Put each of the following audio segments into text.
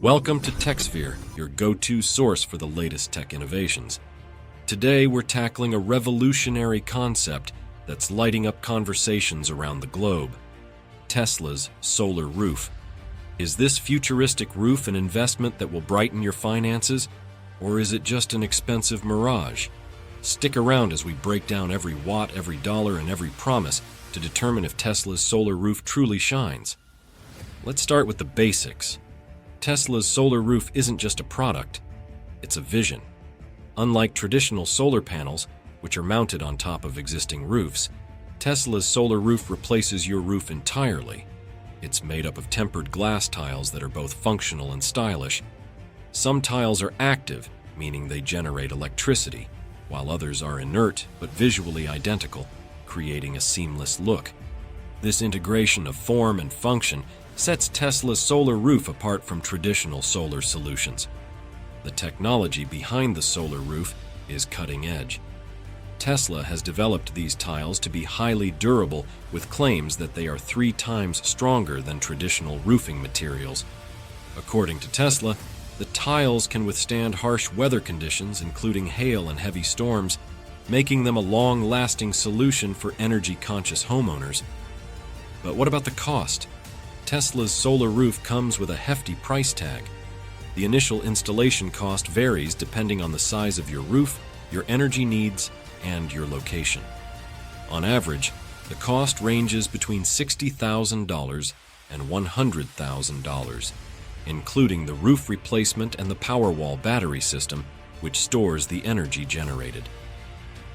Welcome to TechSphere, your go-to source for the latest tech innovations. Today, we're tackling a revolutionary concept that's lighting up conversations around the globe: Tesla's solar roof. Is this futuristic roof an investment that will brighten your finances, or is it just an expensive mirage? Stick around as we break down every watt, every dollar, and every promise to determine if Tesla's solar roof truly shines. Let's start with the basics. Tesla's solar roof isn't just a product, it's a vision. Unlike traditional solar panels, which are mounted on top of existing roofs, Tesla's solar roof replaces your roof entirely. It's made up of tempered glass tiles that are both functional and stylish. Some tiles are active, meaning they generate electricity, while others are inert but visually identical, creating a seamless look. This integration of form and function sets Tesla's solar roof apart from traditional solar solutions. The technology behind the solar roof is cutting edge. Tesla has developed these tiles to be highly durable, with claims that they are 3 times stronger than traditional roofing materials. According to Tesla, the tiles can withstand harsh weather conditions, including hail and heavy storms, making them a long-lasting solution for energy-conscious homeowners. But what about the cost? Tesla's solar roof comes with a hefty price tag. The initial installation cost varies depending on the size of your roof, your energy needs, and your location. On average, the cost ranges between $60,000 and $100,000, including the roof replacement and the Powerwall battery system, which stores the energy generated.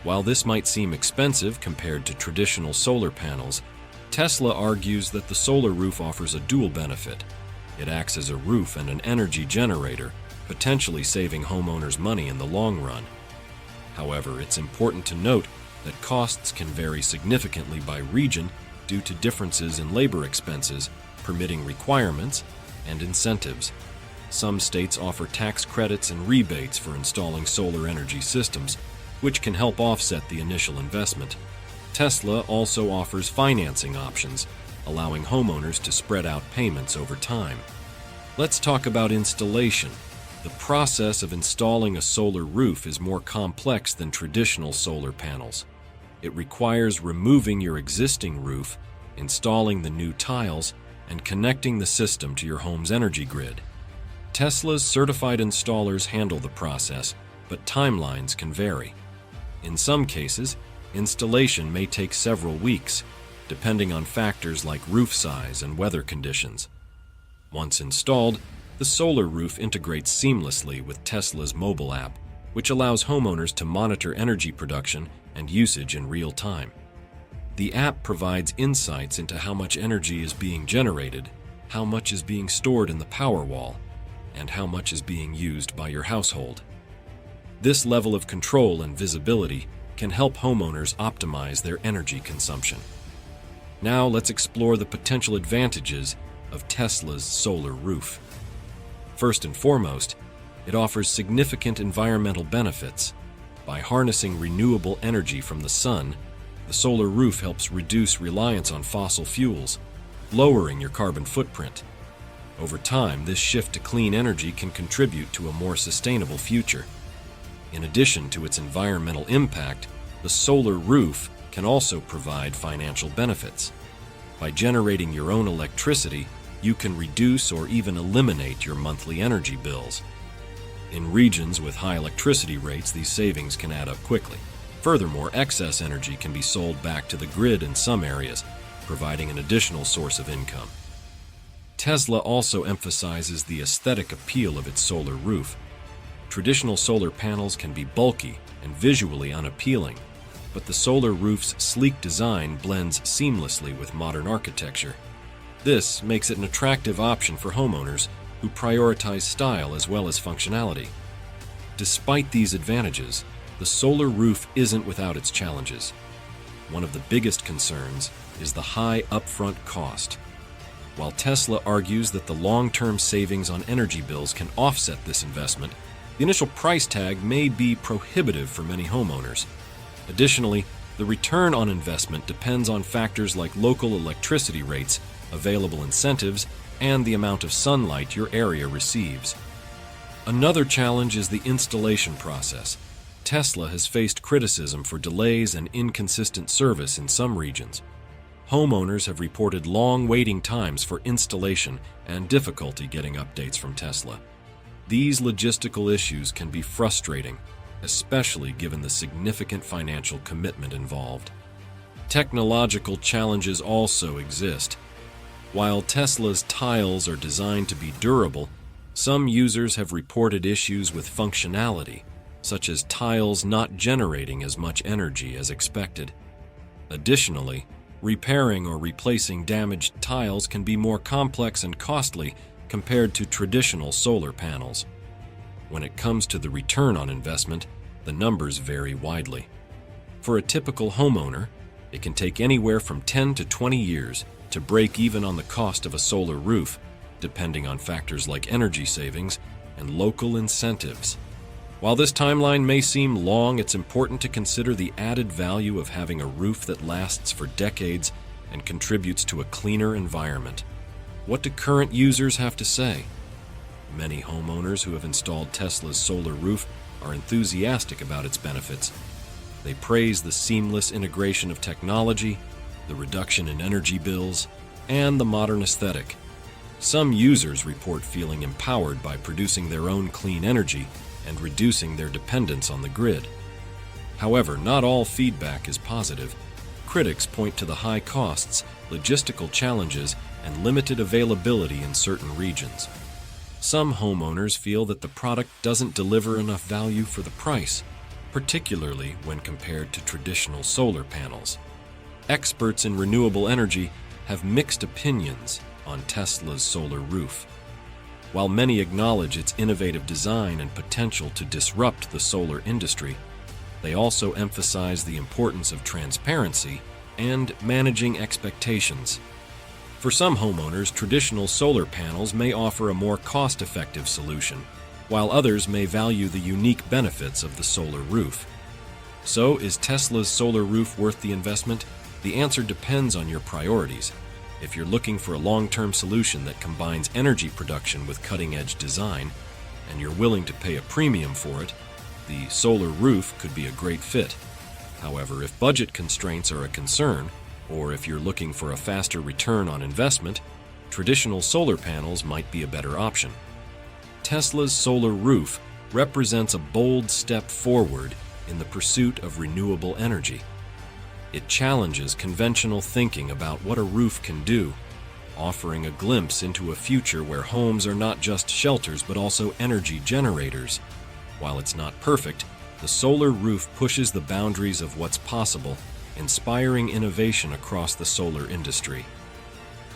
While this might seem expensive compared to traditional solar panels, Tesla argues that the solar roof offers a dual benefit. It acts as a roof and an energy generator, potentially saving homeowners money in the long run. However, it's important to note that costs can vary significantly by region due to differences in labor expenses, permitting requirements, and incentives. Some states offer tax credits and rebates for installing solar energy systems, which can help offset the initial investment. Tesla also offers financing options, allowing homeowners to spread out payments over time. Let's talk about installation. The process of installing a solar roof is more complex than traditional solar panels. It requires removing your existing roof, installing the new tiles, and connecting the system to your home's energy grid. Tesla's certified installers handle the process, but timelines can vary. In some cases, installation may take several weeks, depending on factors like roof size and weather conditions. Once installed, the solar roof integrates seamlessly with Tesla's mobile app, which allows homeowners to monitor energy production and usage in real time. The app provides insights into how much energy is being generated, how much is being stored in the Powerwall, and how much is being used by your household. This level of control and visibility can help homeowners optimize their energy consumption. Now let's explore the potential advantages of Tesla's solar roof. First and foremost, it offers significant environmental benefits. By harnessing renewable energy from the sun, the solar roof helps reduce reliance on fossil fuels, lowering your carbon footprint. Over time, this shift to clean energy can contribute to a more sustainable future. In addition to its environmental impact, the solar roof can also provide financial benefits. By generating your own electricity, you can reduce or even eliminate your monthly energy bills. In regions with high electricity rates, these savings can add up quickly. Furthermore, excess energy can be sold back to the grid in some areas, providing an additional source of income. Tesla also emphasizes the aesthetic appeal of its solar roof. Traditional solar panels can be bulky and visually unappealing, but the solar roof's sleek design blends seamlessly with modern architecture. This makes it an attractive option for homeowners who prioritize style as well as functionality. Despite these advantages, the solar roof isn't without its challenges. One of the biggest concerns is the high upfront cost. While Tesla argues that the long-term savings on energy bills can offset this investment, the initial price tag may be prohibitive for many homeowners. Additionally, the return on investment depends on factors like local electricity rates, available incentives, and the amount of sunlight your area receives. Another challenge is the installation process. Tesla has faced criticism for delays and inconsistent service in some regions. Homeowners have reported long waiting times for installation and difficulty getting updates from Tesla. These logistical issues can be frustrating, especially given the significant financial commitment involved. Technological challenges also exist. While Tesla's tiles are designed to be durable, some users have reported issues with functionality, such as tiles not generating as much energy as expected. Additionally, repairing or replacing damaged tiles can be more complex and costly compared to traditional solar panels. When it comes to the return on investment, the numbers vary widely. For a typical homeowner, it can take anywhere from 10 to 20 years to break even on the cost of a solar roof, depending on factors like energy savings and local incentives. While this timeline may seem long, it's important to consider the added value of having a roof that lasts for decades and contributes to a cleaner environment. What do current users have to say? Many homeowners who have installed Tesla's solar roof are enthusiastic about its benefits. They praise the seamless integration of technology, the reduction in energy bills, and the modern aesthetic. Some users report feeling empowered by producing their own clean energy and reducing their dependence on the grid. However, not all feedback is positive. Critics point to the high costs, logistical challenges, and limited availability in certain regions. Some homeowners feel that the product doesn't deliver enough value for the price, particularly when compared to traditional solar panels. Experts in renewable energy have mixed opinions on Tesla's solar roof. While many acknowledge its innovative design and potential to disrupt the solar industry, they also emphasize the importance of transparency and managing expectations. For some homeowners, traditional solar panels may offer a more cost-effective solution, while others may value the unique benefits of the solar roof. So, is Tesla's solar roof worth the investment? The answer depends on your priorities. If you're looking for a long-term solution that combines energy production with cutting-edge design, and you're willing to pay a premium for it, the solar roof could be a great fit. However, if budget constraints are a concern, or if you're looking for a faster return on investment, traditional solar panels might be a better option. Tesla's solar roof represents a bold step forward in the pursuit of renewable energy. It challenges conventional thinking about what a roof can do, offering a glimpse into a future where homes are not just shelters but also energy generators. While it's not perfect, the solar roof pushes the boundaries of what's possible, inspiring innovation across the solar industry.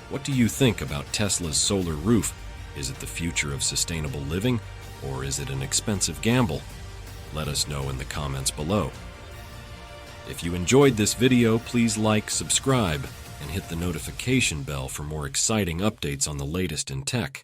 What do you think about Tesla's solar roof? Is it the future of sustainable living, or is it an expensive gamble? Let us know in the comments below. If you enjoyed this video, please like, subscribe, and hit the notification bell for more exciting updates on the latest in tech.